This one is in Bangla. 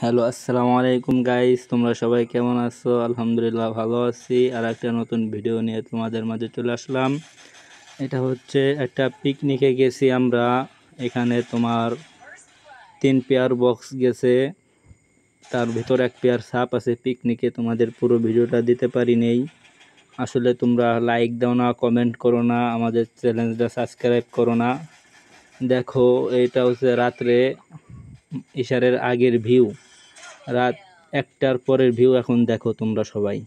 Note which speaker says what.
Speaker 1: হ্যালো, আসসালামু আলাইকুম গাইস। তোমরা সবাই কেমন আছো? আলহামদুলিল্লাহ ভালো আছি। আর একটা নতুন ভিডিও নিয়ে তোমাদের মাঝে চলে আসলাম। এটা হচ্ছে একটা পিকনিকে গেছি আমরা। এখানে তোমার 3 পেয়ার বক্স গেছে, তার ভিতর 1 পেয়ার সাপ আছে। পিকনিকে তোমাদের পুরো ভিডিওটা দিতে পারি নেই। আসলে তোমরা লাইক দাও না, কমেন্ট করো না, আমাদের চ্যানেলটা সাবস্ক্রাইব করো না। দেখো, এটা হচ্ছে রাত্রে ইশারের আগের ভিউ, রাত 1টার পরের ভিউ এখন দেখো তোমরা সবাই।